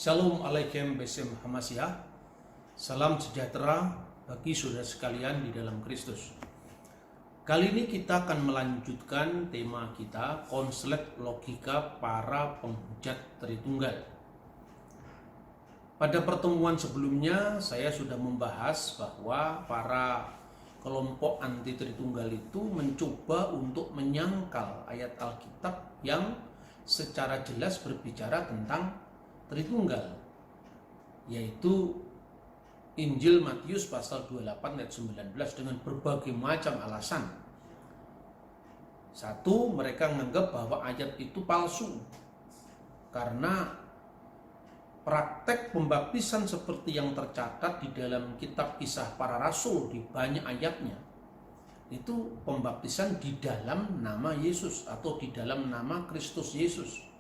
Shalom alaikum besim hamasyah. Salam sejahtera bagi saudara sekalian di dalam Kristus. Kali ini kita akan melanjutkan tema kita, konslet logika para penghujat Tritunggal. Pada pertemuan sebelumnya saya sudah membahas bahwa para kelompok anti Tritunggal itu mencoba untuk menyangkal ayat Alkitab yang secara jelas berbicara tentang Tritunggal, yaitu Injil Matius pasal 28 ayat 19 dengan berbagai macam alasan. Satu, mereka menganggap bahwa ayat itu palsu karena praktek pembaptisan seperti yang tercatat di dalam kitab Kisah Para Rasul di banyak ayatnya itu pembaptisan di dalam nama Yesus atau di dalam nama Kristus Yesus.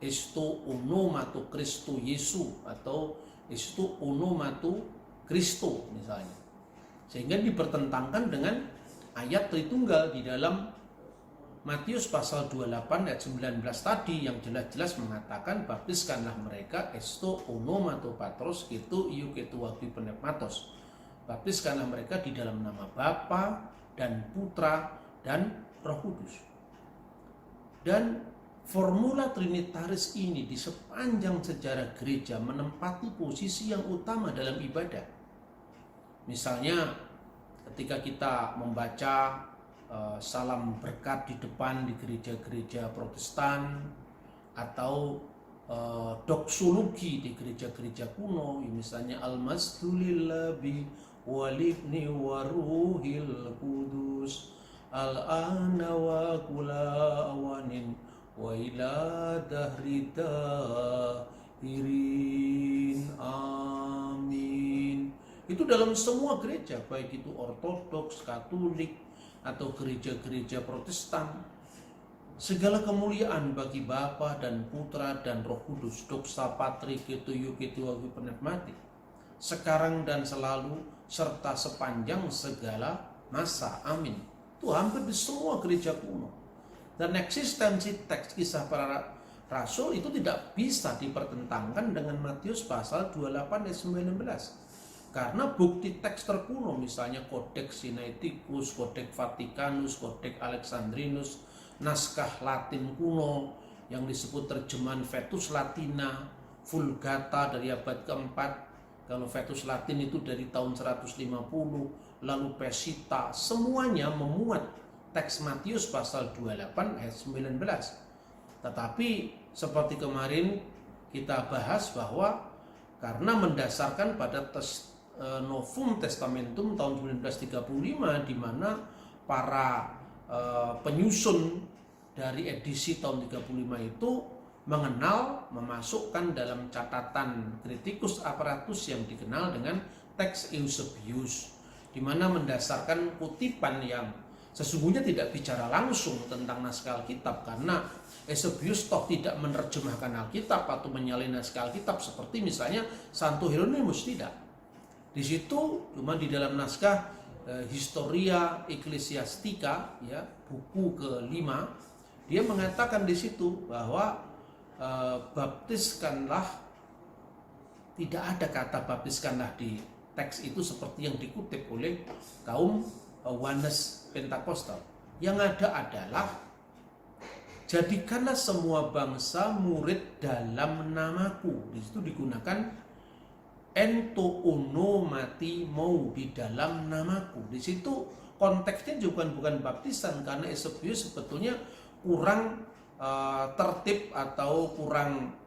Esto onomatu Kristo Yesu atau esto onomatu Kristo misalnya, sehingga dipertentangkan dengan ayat Tritunggal di dalam Matius pasal 28 ayat 19 tadi yang jelas-jelas mengatakan baptiskanlah mereka esto onomatu patros ketu iu ketu wabi penepmatos, baptiskanlah mereka di dalam nama Bapa dan Putra dan Roh Kudus. Dan formula trinitaris ini di sepanjang sejarah gereja menempati posisi yang utama dalam ibadah. Misalnya ketika kita membaca salam berkat di depan di gereja-gereja Protestan atau doksologi di gereja-gereja kuno, misalnya Al-Masdulillabi walibni waruhil kudus al-ana wa kula awanin wa ila dahrida irin amin. Itu dalam semua gereja, baik itu Ortodoks, Katolik atau gereja-gereja Protestan. Segala kemuliaan bagi Bapa dan Putra dan Roh Kudus, doxa patri ketuyu ketuawi penepmati, sekarang dan selalu serta sepanjang segala masa, amin. Itu hampir di semua gereja kuno. Dan eksistensi teks Kisah Para Rasul itu tidak bisa dipertentangkan dengan Matius pasal 28 ayat 19. Karena bukti teks terkuno, misalnya Codex Sinaiticus, Codex Vaticanus, Codex Alexandrinus, naskah Latin kuno yang disebut terjemahan Vetus Latina, Vulgata dari abad keempat. Kalau Vetus Latin itu dari tahun 150, lalu Pesita, semuanya memuat teks Matius pasal 28 ayat 19. Tetapi seperti kemarin kita bahas bahwa karena mendasarkan pada Novum Testamentum tahun 1935 di mana para penyusun dari edisi tahun 35 itu mengenal, memasukkan dalam catatan Criticus Apparatus yang dikenal dengan teks Eusebius, di mana mendasarkan kutipan yang sesungguhnya tidak bicara langsung tentang naskah Alkitab, karena Eusebius toh tidak menerjemahkan Alkitab atau menyalin naskah Alkitab seperti misalnya Santo Hieronymus, tidak. Di situ cuma di dalam naskah Historia Ecclesiastica, ya, buku ke-5, dia mengatakan di situ bahwa baptiskanlah, tidak ada kata baptiskanlah di teks itu seperti yang dikutip oleh kaum Wanes Pentakosta. Yang ada adalah jadikanlah semua bangsa murid dalam namaku. Di situ digunakan ento onomati mau di dalam namaku. Di situ konteksnya juga bukan baptisan, karena Eusebius sebetulnya kurang tertib atau kurang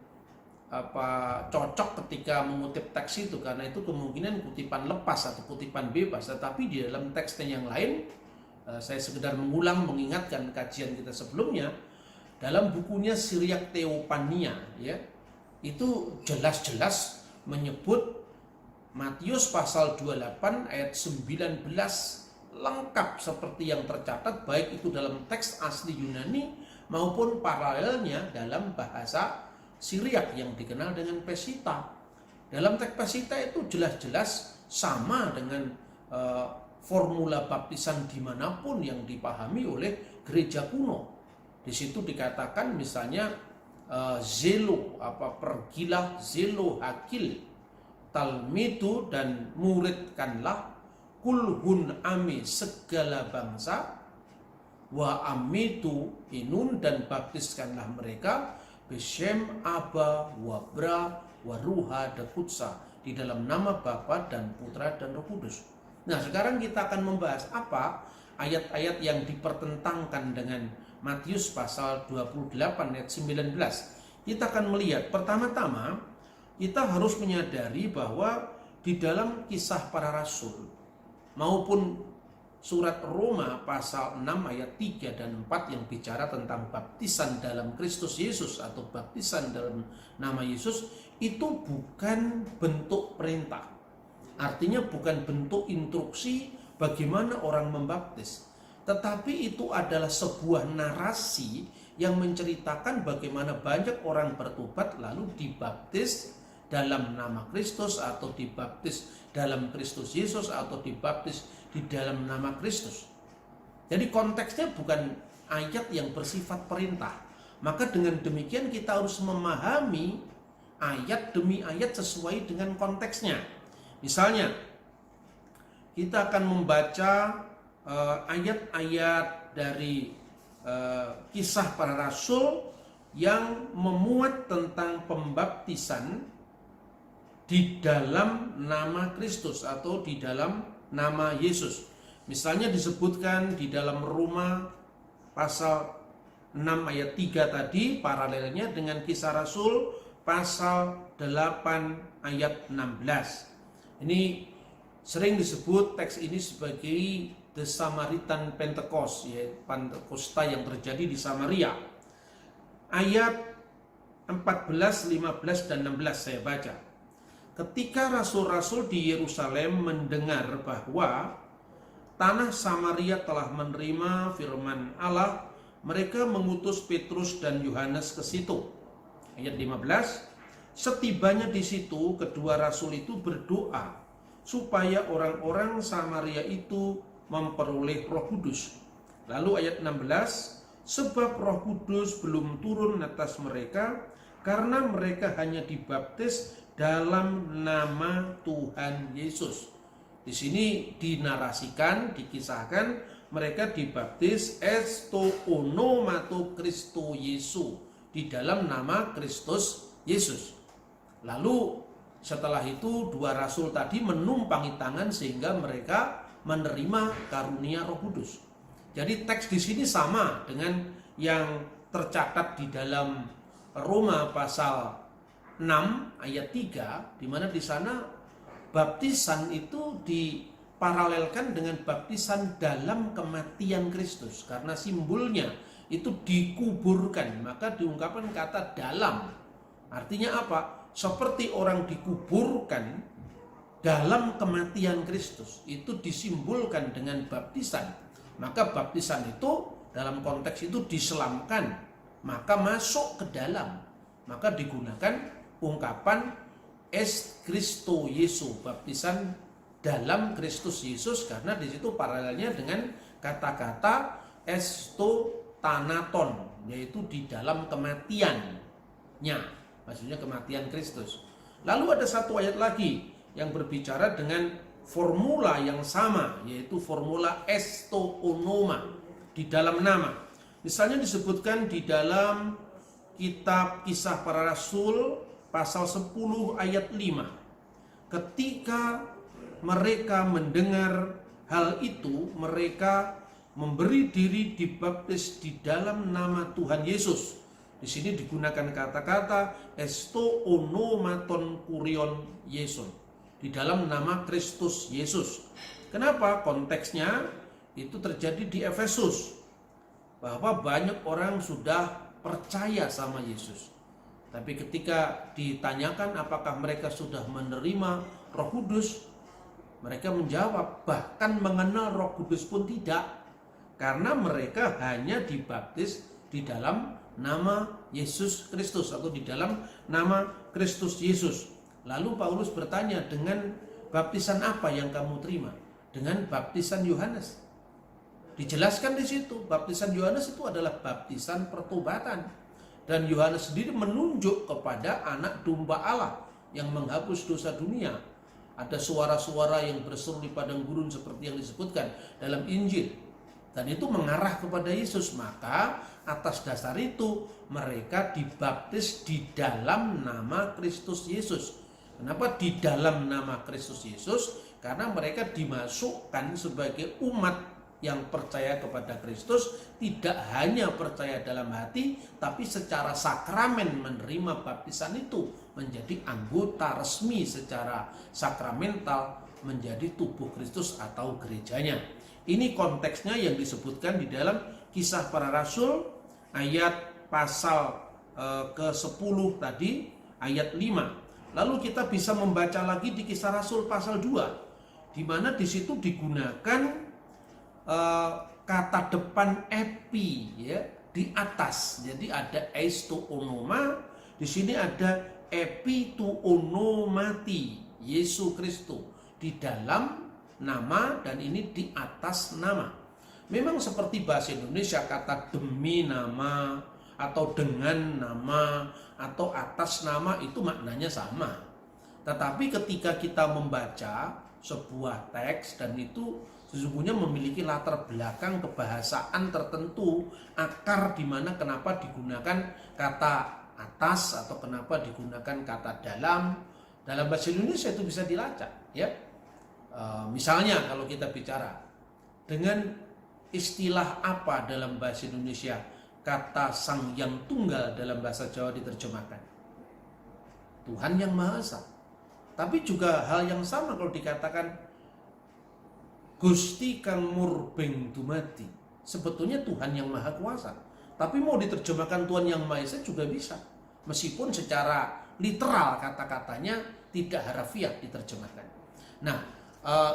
cocok ketika mengutip teks itu, karena itu kemungkinan kutipan lepas atau kutipan bebas. Tetapi di dalam teksnya yang lain, saya sekedar mengingatkan kajian kita sebelumnya, dalam bukunya Syriac Theopania, ya, itu jelas-jelas menyebut Matius pasal 28 ayat 19 lengkap seperti yang tercatat, baik itu dalam teks asli Yunani maupun paralelnya dalam bahasa Syriak yang dikenal dengan Pesita. Dalam teks Pesita itu jelas-jelas sama dengan formula baptisan dimanapun yang dipahami oleh gereja kuno. Di situ dikatakan misalnya zelo, pergilah, zelo hakil, talmidu, dan muridkanlah, kulhun ame, segala bangsa, wa amitu inun, dan baptiskanlah mereka, beshem aba wabra waruha dakutsa, di dalam nama Bapa dan Putra dan Roh Kudus. Nah, sekarang kita akan membahas apa ayat-ayat yang dipertentangkan dengan Matius pasal 28 ayat 19. Kita akan melihat pertama-tama kita harus menyadari bahwa di dalam Kisah Para Rasul maupun surat Roma pasal 6 ayat 3 dan 4 yang bicara tentang baptisan dalam Kristus Yesus atau baptisan dalam nama Yesus, itu bukan bentuk perintah. Artinya bukan bentuk instruksi bagaimana orang membaptis, tetapi itu adalah sebuah narasi yang menceritakan bagaimana banyak orang bertobat lalu dibaptis dalam nama Kristus, atau dibaptis dalam Kristus Yesus, atau dibaptis di dalam nama Kristus. Jadi konteksnya bukan ayat yang bersifat perintah. Maka dengan demikian kita harus memahami ayat demi ayat sesuai dengan konteksnya. Misalnya kita akan membaca ayat-ayat dari Kisah Para Rasul yang memuat tentang pembaptisan di dalam nama Kristus atau di dalam nama Yesus. Misalnya disebutkan di dalam Roma pasal 6 ayat 3 tadi, paralelnya dengan Kisah Rasul pasal 8 ayat 16. Ini sering disebut teks ini sebagai The Samaritan Pentecost, yaitu Pentakosta yang terjadi di Samaria. Ayat 14, 15, dan 16 saya baca. Ketika rasul-rasul di Yerusalem mendengar bahwa tanah Samaria telah menerima firman Allah, mereka mengutus Petrus dan Yohanes ke situ. Ayat 15, setibanya di situ, kedua rasul itu berdoa supaya orang-orang Samaria itu memperoleh Roh Kudus. Lalu ayat 16, sebab Roh Kudus belum turun atas mereka karena mereka hanya dibaptis dalam nama Tuhan Yesus. Di sini dinarasikan, dikisahkan mereka dibaptis esto onomato Kristo Yesu, di dalam nama Kristus Yesus. Lalu setelah itu dua rasul tadi menumpangi tangan sehingga mereka menerima karunia Roh Kudus. Jadi teks di sini sama dengan yang tercatat di dalam Roma pasal 6 ayat 3, di mana di sana baptisan itu diparalelkan dengan baptisan dalam kematian Kristus, karena simbolnya itu dikuburkan, maka diungkapkan kata dalam. Artinya apa? Seperti orang dikuburkan dalam kematian Kristus, itu disimbolkan dengan baptisan. Maka baptisan itu dalam konteks itu diselamkan, maka masuk ke dalam, maka digunakan ungkapan es Kristo Yesu, baptisan dalam Kristus Yesus, karena di situ paralelnya dengan kata-kata esto thanaton, yaitu di dalam kematiannya, maksudnya kematian Kristus. Lalu ada satu ayat lagi yang berbicara dengan formula yang sama, yaitu formula esto onoma, di dalam nama. Misalnya disebutkan di dalam kitab Kisah Para Rasul pasal 10 ayat 5. Ketika mereka mendengar hal itu, mereka memberi diri dibaptis di dalam nama Tuhan Yesus. Di sini digunakan kata-kata esto onomaton kurion Yesus, di dalam nama Kristus Yesus. Kenapa? Konteksnya itu terjadi di Efesus, bahwa banyak orang sudah percaya sama Yesus. Tapi ketika ditanyakan apakah mereka sudah menerima Roh Kudus, mereka menjawab bahkan mengenal Roh Kudus pun tidak, karena mereka hanya dibaptis di dalam nama Yesus Kristus atau di dalam nama Kristus Yesus. Lalu Paulus bertanya, dengan baptisan apa yang kamu terima? Dengan baptisan Yohanes. Dijelaskan di situ, baptisan Yohanes itu adalah baptisan pertobatan. Dan Yohanes sendiri menunjuk kepada anak domba Allah yang menghapus dosa dunia. Ada suara-suara yang berseru di padang gurun seperti yang disebutkan dalam Injil. Dan itu mengarah kepada Yesus. Maka atas dasar itu mereka dibaptis di dalam nama Kristus Yesus. Kenapa di dalam nama Kristus Yesus? Karena mereka dimasukkan sebagai umat yang percaya kepada Kristus, tidak hanya percaya dalam hati, tapi secara sakramen menerima baptisan itu, menjadi anggota resmi secara sakramental, menjadi tubuh Kristus atau gerejanya. Ini konteksnya yang disebutkan di dalam Kisah Para Rasul ayat pasal ke-10 tadi, ayat 5. Lalu kita bisa membaca lagi di Kisah Rasul pasal 2, di mana di situ digunakan kata depan epi, ya, di atas. Jadi ada eis tu onoma, di sini ada epi tu onomati, Yesus Kristus, di dalam nama, dan ini di atas nama. Memang seperti bahasa Indonesia, kata demi nama atau dengan nama atau atas nama itu maknanya sama. Tetapi ketika kita membaca sebuah teks dan itu sesungguhnya memiliki latar belakang kebahasaan tertentu, akar di mana kenapa digunakan kata atas atau kenapa digunakan kata dalam bahasa Indonesia itu bisa dilacak, ya. Misalnya kalau kita bicara dengan istilah apa dalam bahasa Indonesia kata Sang Yang Tunggal dalam bahasa Jawa diterjemahkan Tuhan Yang Maha Esa. Tapi juga hal yang sama kalau dikatakan Gusti Kang Murbeng Dumadi, sebetulnya Tuhan Yang Maha Kuasa. Tapi mau diterjemahkan Tuhan Yang Maha Esa juga bisa, meskipun secara literal kata-katanya tidak harafiah diterjemahkan. Nah,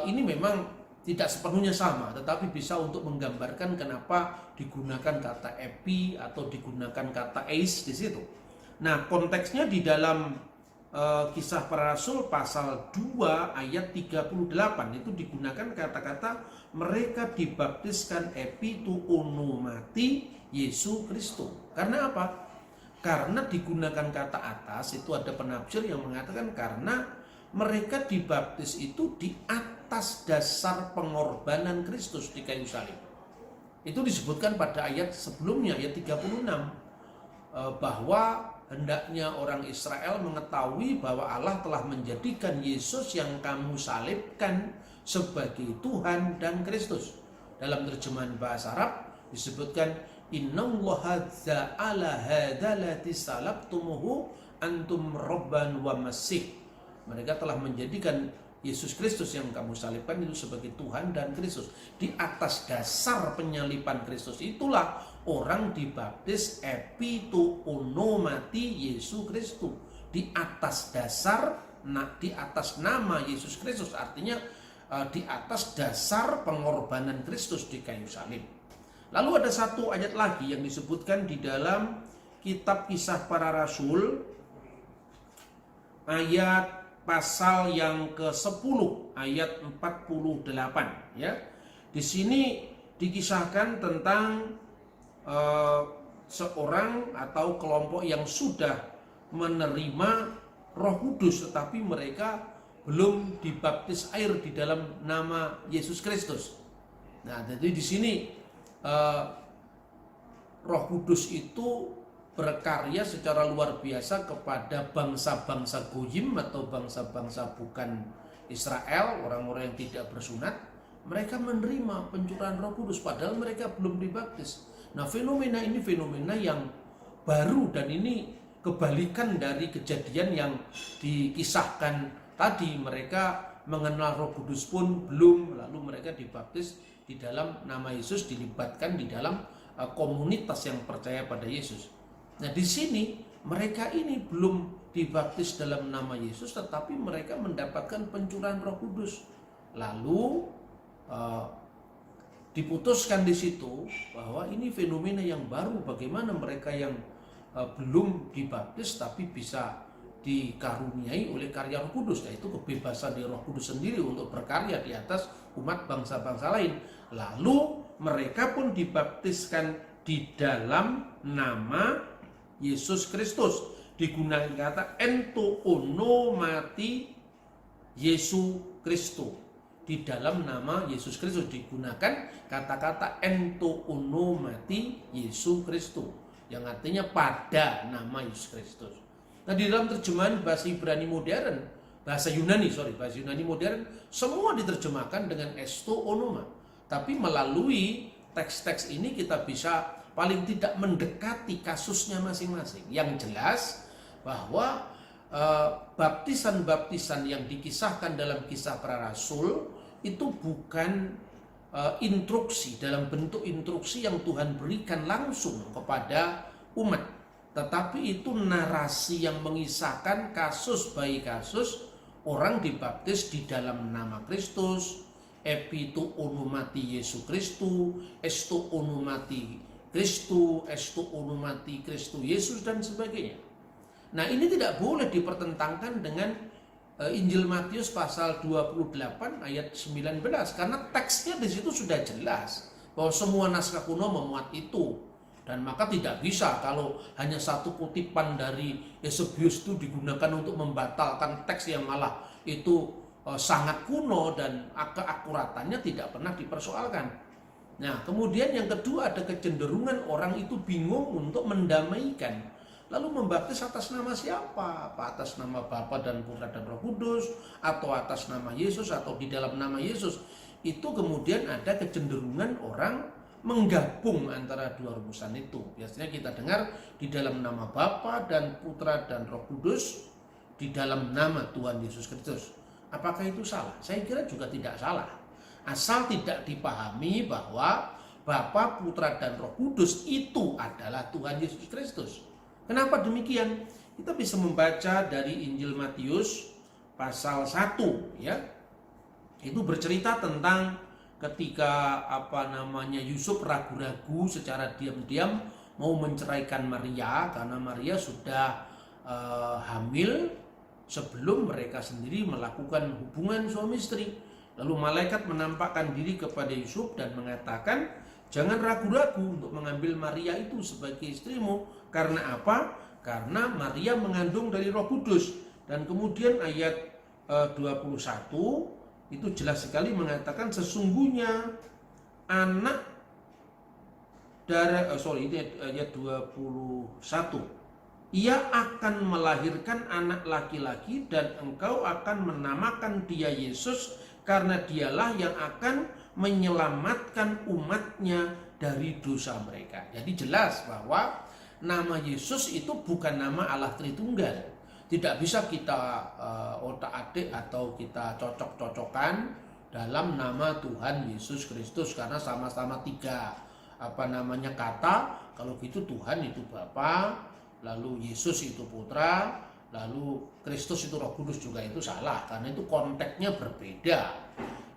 ini memang tidak sepenuhnya sama, tetapi bisa untuk menggambarkan kenapa digunakan kata epi atau digunakan kata eis di situ. Nah, konteksnya di dalam Kisah Para Rasul pasal 2 ayat 38 itu digunakan kata-kata mereka dibaptiskan epi tu onomati Yesus Kristus. Karena apa? Karena digunakan kata atas, itu ada penafsir yang mengatakan karena mereka dibaptis itu di atas dasar pengorbanan Kristus di kayu salib. Itu disebutkan pada ayat sebelumnya, ayat 36, bahwa hendaknya orang Israel mengetahui bahwa Allah telah menjadikan Yesus yang kamu salibkan sebagai Tuhan dan Kristus. Dalam terjemahan bahasa Arab disebutkan innallaha ja'ala hadzalati salabtumuhu antum robban wa masih. Mereka telah menjadikan Yesus Kristus yang kamu salibkan itu sebagai Tuhan dan Kristus. Di atas dasar penyaliban Kristus itulah orang dibaptis epi tu onomati Yesus Kristus. Di atas dasar, di atas nama Yesus Kristus, artinya di atas dasar pengorbanan Kristus di kayu salib. Lalu ada satu ayat lagi yang disebutkan di dalam kitab Kisah Para Rasul ayat pasal yang ke-10 ayat 48, ya. Di sini dikisahkan tentang seorang atau kelompok yang sudah menerima Roh Kudus tetapi mereka belum dibaptis air di dalam nama Yesus Kristus. Nah, jadi di sini Roh Kudus itu berkarya secara luar biasa kepada bangsa-bangsa goyim atau bangsa-bangsa bukan Israel, orang-orang yang tidak bersunat. Mereka menerima pencurahan Roh Kudus padahal mereka belum dibaptis. Nah, fenomena ini fenomena yang baru dan ini kebalikan dari kejadian yang dikisahkan tadi. Mereka mengenal Roh Kudus pun belum, lalu mereka dibaptis di dalam nama Yesus, dilibatkan di dalam komunitas yang percaya pada Yesus. Nah, di sini mereka ini belum dibaptis dalam nama Yesus, tetapi mereka mendapatkan pencurahan Roh Kudus. Lalu diputuskan di situ bahwa ini fenomena yang baru. Bagaimana mereka yang belum dibaptis tapi bisa dikaruniai oleh karya Roh Kudus, yaitu kebebasan di Roh Kudus sendiri untuk berkarya di atas umat bangsa-bangsa lain. Lalu mereka pun dibaptiskan di dalam nama Yesus Kristus. Digunakan kata ento onomati Yesu Kristus. Di dalam nama Yesus Kristus digunakan kata-kata ento onomati Yesu Kristus, yang artinya pada nama Yesus Kristus. Nah, di dalam terjemahan bahasa Ibrani modern, bahasa Yunani modern, semua diterjemahkan dengan esto onoma. Tapi melalui teks-teks ini kita bisa paling tidak mendekati kasusnya masing-masing. Yang jelas bahwa baptisan-baptisan yang dikisahkan dalam Kisah Para Rasul itu bukan instruksi, dalam bentuk instruksi yang Tuhan berikan langsung kepada umat, tetapi itu narasi yang mengisahkan kasus bayi kasus orang dibaptis di dalam nama Kristus, epitu onumati Yesus Kristus, esto onumati Kristus, esto onumati Kristus Yesus, dan sebagainya. Nah, ini tidak boleh dipertentangkan dengan Injil Matius pasal 28 ayat 19, karena teksnya di situ sudah jelas bahwa semua naskah kuno memuat itu, dan maka tidak bisa kalau hanya satu kutipan dari Eusebius itu digunakan untuk membatalkan teks yang malah itu sangat kuno dan keakuratannya tidak pernah dipersoalkan. Nah, kemudian yang kedua, ada kecenderungan orang itu bingung untuk mendamaikan. Lalu membaptis atas nama siapa? Apa atas nama Bapa dan Putra dan Roh Kudus, atau atas nama Yesus, atau di dalam nama Yesus? Itu kemudian ada kecenderungan orang menggabung antara dua rumusan itu. Biasanya kita dengar di dalam nama Bapa dan Putra dan Roh Kudus, di dalam nama Tuhan Yesus Kristus. Apakah itu salah? Saya kira juga tidak salah. Asal tidak dipahami bahwa Bapa, Putra dan Roh Kudus itu adalah Tuhan Yesus Kristus. Kenapa demikian? Kita bisa membaca dari Injil Matius pasal 1 ya. Itu bercerita tentang ketika Yusuf ragu-ragu secara diam-diam mau menceraikan Maria karena Maria sudah hamil sebelum mereka sendiri melakukan hubungan suami istri. Lalu malaikat menampakkan diri kepada Yusuf dan mengatakan, jangan ragu-ragu untuk mengambil Maria itu sebagai istrimu. Karena apa? Karena Maria mengandung dari Roh Kudus. Dan kemudian ayat 21 itu jelas sekali mengatakan sesungguhnya anak dari ayat 21. Ia akan melahirkan anak laki-laki dan engkau akan menamakan dia Yesus, karena dialah yang akan menyelamatkan umatnya dari dosa mereka. Jadi jelas bahwa nama Yesus itu bukan nama Allah Tritunggal. Tidak bisa kita otak-atik atau kita cocok-cocokkan dalam nama Tuhan Yesus Kristus, karena sama-sama tiga kata. Kalau gitu Tuhan itu Bapa, lalu Yesus itu Putra, lalu Kristus itu Roh Kudus juga, itu salah karena itu konteksnya berbeda.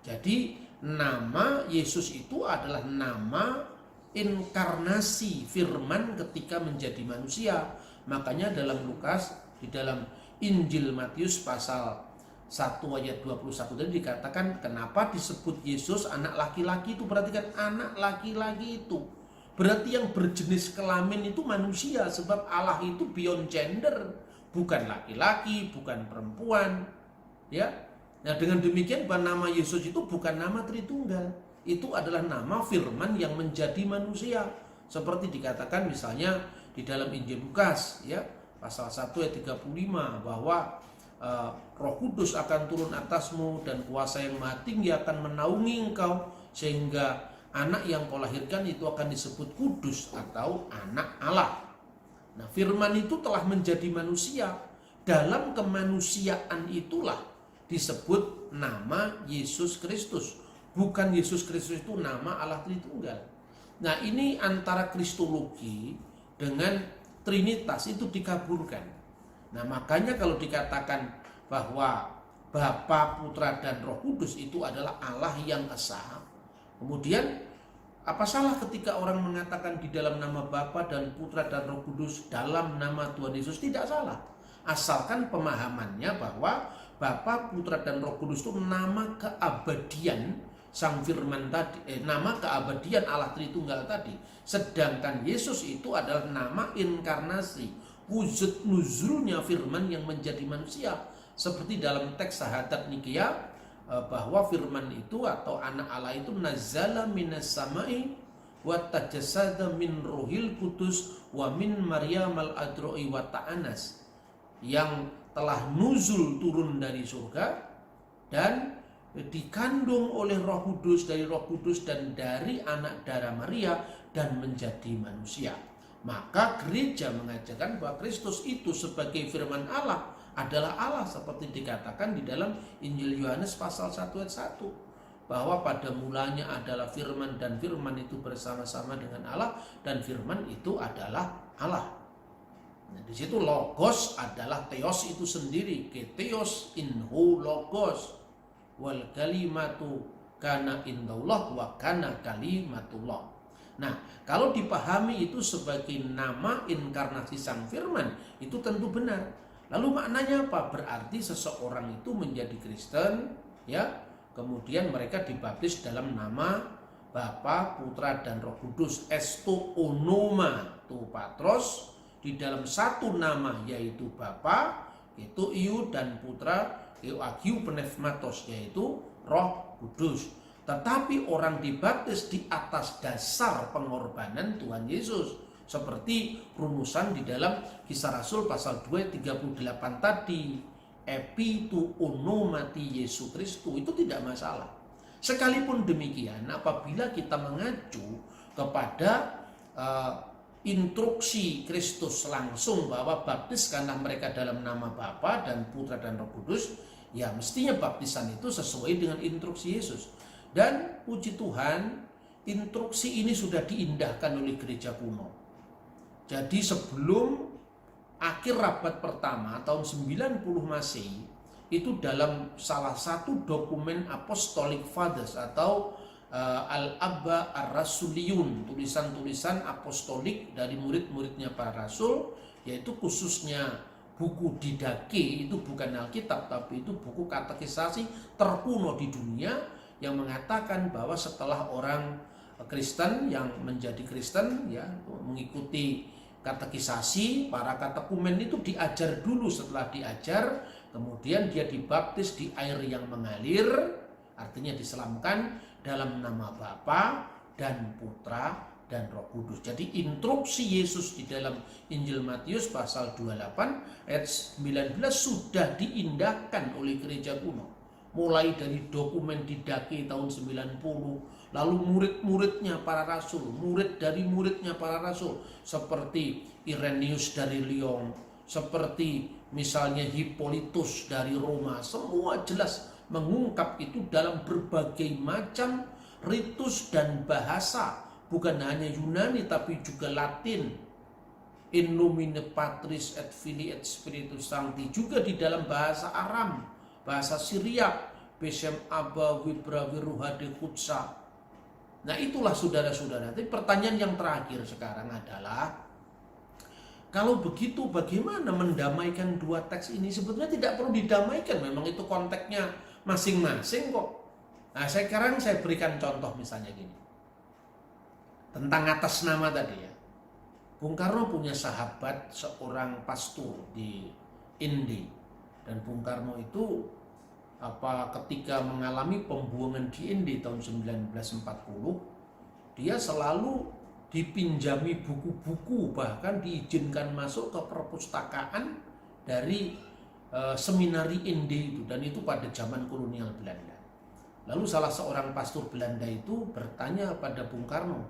Jadi nama Yesus itu adalah nama inkarnasi firman ketika menjadi manusia. Makanya dalam Lukas, di dalam Injil Matius pasal 1 ayat 21 tadi dikatakan kenapa disebut Yesus anak laki-laki itu. Perhatikan, anak laki-laki itu berarti yang berjenis kelamin itu manusia, sebab Allah itu beyond gender, bukan laki-laki, bukan perempuan, ya. Nah, dengan demikian nama Yesus itu bukan nama Tritunggal. Itu adalah nama firman yang menjadi manusia. Seperti dikatakan misalnya di dalam Injil Lukas ya, pasal 1 ayat 35 bahwa Roh Kudus akan turun atasmu dan kuasa yang maha tinggi akan menaungi engkau, sehingga anak yang kau lahirkan itu akan disebut kudus atau anak Allah. Nah, firman itu telah menjadi manusia. Dalam kemanusiaan itulah disebut nama Yesus Kristus. Bukan Yesus Kristus itu nama Allah Tritunggal. Nah, ini antara kristologi dengan trinitas itu dikaburkan. Nah, makanya kalau dikatakan bahwa Bapa, Putra, dan Roh Kudus itu adalah Allah yang esa, kemudian apa salah ketika orang mengatakan di dalam nama Bapa dan Putra dan Roh Kudus dalam nama Tuhan Yesus? Tidak salah, asalkan pemahamannya bahwa Bapa, Putra, dan Roh Kudus itu nama keabadian Sang Firman tadi, nama keabadian Allah Tritunggal tadi. Sedangkan Yesus itu adalah nama inkarnasi, wujud nuzulnya Firman yang menjadi manusia. Seperti dalam teks Syahadat Nikea, bahwa Firman itu atau anak Allah itu nazala minas samai wa tajassada min ruhil kudus wa min Maryam al-adro'i wa ta'anas, yang telah nuzul turun dari surga dan dikandung oleh Roh Kudus, dari Roh Kudus dan dari anak darah Maria dan menjadi manusia. Maka gereja mengajarkan bahwa Kristus itu sebagai firman Allah adalah Allah, seperti dikatakan di dalam Injil Yohanes pasal 1 ayat 1, bahwa pada mulanya adalah firman dan firman itu bersama-sama dengan Allah dan firman itu adalah Allah. Nah, di situ logos adalah theos itu sendiri, ketheos in ho logos wal kalimatu kana indallah wa kana kalimatullah. Nah, kalau dipahami itu sebagai nama inkarnasi Sang Firman, itu tentu benar. Lalu maknanya apa? Berarti seseorang itu menjadi Kristen, ya, kemudian mereka dibaptis dalam nama Bapa, Putra dan Roh Kudus, esto onoma tu patros, di dalam satu nama yaitu Bapa, itu iu, dan Putra iu agiu pneumatos, yaitu Roh Kudus. Tetapi orang dibaptis di atas dasar pengorbanan Tuhan Yesus, seperti rumusan di dalam Kisah Rasul pasal 2 38 tadi, epi tu onomati Yesus Kristus, itu tidak masalah. Sekalipun demikian, apabila kita mengacu kepada instruksi Kristus langsung bahwa baptiskanlah mereka dalam nama Bapa dan Putra dan Roh Kudus, ya mestinya baptisan itu sesuai dengan instruksi Yesus. Dan puji Tuhan, instruksi ini sudah diindahkan oleh gereja kuno. Jadi sebelum akhir abad pertama tahun 90 Masehi, itu dalam salah satu dokumen Apostolic Fathers atau Al-Abba Ar-Rasuliyun, tulisan-tulisan apostolik dari murid-muridnya para rasul, yaitu khususnya buku Didache, itu bukan Alkitab tapi itu buku katekisasi terkuno di dunia, yang mengatakan bahwa setelah orang Kristen yang menjadi Kristen, ya, mengikuti katekisasi, para katekumen itu diajar dulu. Setelah diajar, kemudian dia dibaptis di air yang mengalir, artinya diselamkan dalam nama Bapa dan Putra dan Roh Kudus. Jadi instruksi Yesus di dalam Injil Matius pasal 28 ayat 19 sudah diindahkan oleh gereja kuno. Mulai dari dokumen Didache tahun 90, lalu murid-muridnya para rasul, murid dari muridnya para rasul, seperti Irenaeus dari Lyon, seperti misalnya Hippolytus dari Roma, semua jelas mengungkap itu dalam berbagai macam ritus dan bahasa, bukan hanya Yunani tapi juga Latin, in nomine Patris et Filii et Spiritus Sancti, juga di dalam bahasa Aram, bahasa Syriak, Besem Abba Wibra Wiruhade Kutsa. Nah itulah saudara-saudara. Tapi pertanyaan yang terakhir sekarang adalah, kalau begitu bagaimana mendamaikan dua teks ini? Sebetulnya tidak perlu didamaikan, memang itu konteksnya masing-masing kok. Nah sekarang saya berikan contoh misalnya gini, tentang atas nama tadi ya. Bung Karno punya sahabat seorang pastor di Indi, dan Bung Karno itu ketika mengalami pembuangan di Indi tahun 1940, dia selalu dipinjami buku-buku, bahkan diizinkan masuk ke perpustakaan dari seminari Indi itu, dan itu pada zaman kolonial Belanda. Lalu salah seorang pastor Belanda itu bertanya pada Bung Karno,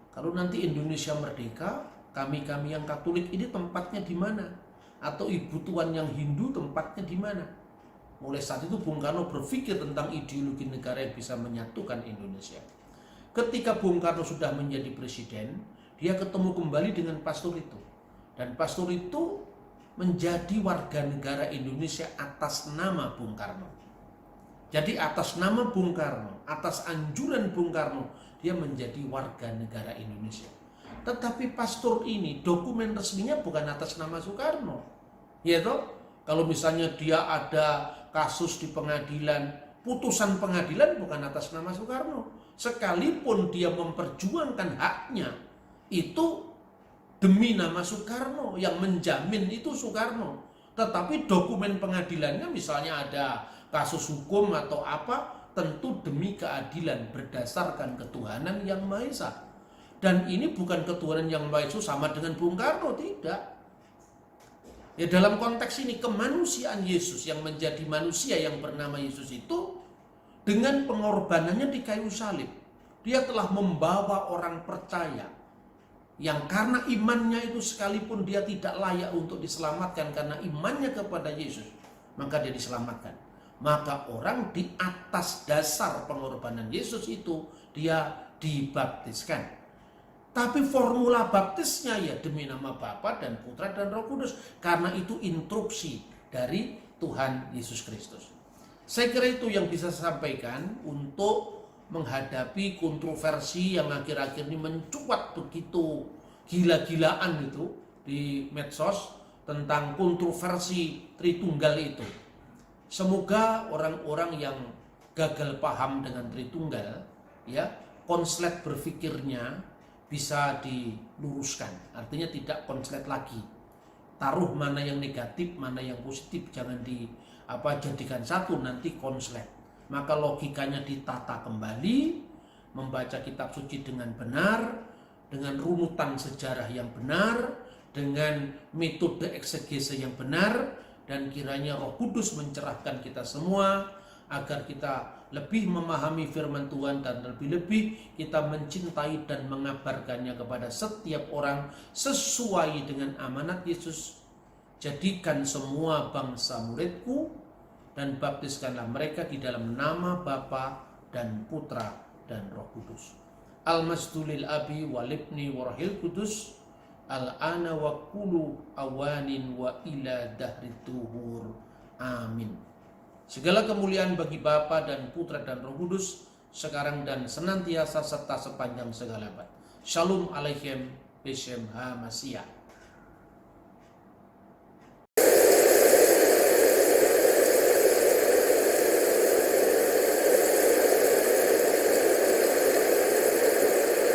kalau nanti Indonesia merdeka, kami-kami yang Katolik ini tempatnya di mana? Atau Ibu Tuan yang Hindu tempatnya di mana? Mulai saat itu Bung Karno berpikir tentang ideologi negara yang bisa menyatukan Indonesia. Ketika Bung Karno sudah menjadi presiden, dia ketemu kembali dengan pastor itu. Dan pastor itu menjadi warga negara Indonesia atas nama Bung Karno. Jadi atas nama Bung Karno, atas anjuran Bung Karno, dia menjadi warga negara Indonesia. Tetapi pastor ini dokumen resminya bukan atas nama Soekarno. Ya toh? Kalau misalnya dia ada kasus di pengadilan, putusan pengadilan bukan atas nama Soekarno. Sekalipun dia memperjuangkan haknya, itu demi nama Soekarno, yang menjamin itu Soekarno. Tetapi dokumen pengadilannya misalnya ada kasus hukum atau apa, tentu demi keadilan berdasarkan ketuhanan yang Maha Esa. Dan ini bukan ketuhanan yang Maha Esa sama dengan Bung Karno, tidak. Ya, dalam konteks ini kemanusiaan Yesus yang menjadi manusia yang bernama Yesus itu, dengan pengorbanannya di kayu salib, dia telah membawa orang percaya yang karena imannya itu, sekalipun dia tidak layak untuk diselamatkan karena imannya kepada Yesus, maka dia diselamatkan. Maka orang di atas dasar pengorbanan Yesus itu, dia dibaptiskan. Tapi formula baptisnya ya demi nama Bapa dan Putra dan Roh Kudus, karena itu instruksi dari Tuhan Yesus Kristus. Saya kira itu yang bisa saya sampaikan untuk menghadapi kontroversi yang akhir-akhir ini mencuat begitu gila-gilaan itu di medsos tentang kontroversi Tritunggal itu. Semoga orang-orang yang gagal paham dengan Tritunggal, ya, konslet berpikirnya bisa diluruskan. Artinya tidak konslet lagi. Taruh mana yang negatif, mana yang positif, jangan jadikan satu, nanti konslet. Maka logikanya ditata kembali, membaca kitab suci dengan benar, dengan runutan sejarah yang benar, dengan metode eksegese yang benar, dan kiranya Roh Kudus mencerahkan kita semua agar kita lebih memahami firman Tuhan dan lebih-lebih kita mencintai dan mengabarkannya kepada setiap orang sesuai dengan amanat Yesus. Jadikan semua bangsa muridku dan baptiskanlah mereka di dalam nama Bapa dan Putra dan Roh Kudus. Al-Masdulil Abi walibni warahil Kudus al-ana wa kulu awanin wa ila dahri tuhur. Amin. Segala kemuliaan bagi Bapa dan Putra dan Roh Kudus, sekarang dan senantiasa serta sepanjang segala abad. Shalom Aleichem Beshem HaMashiach.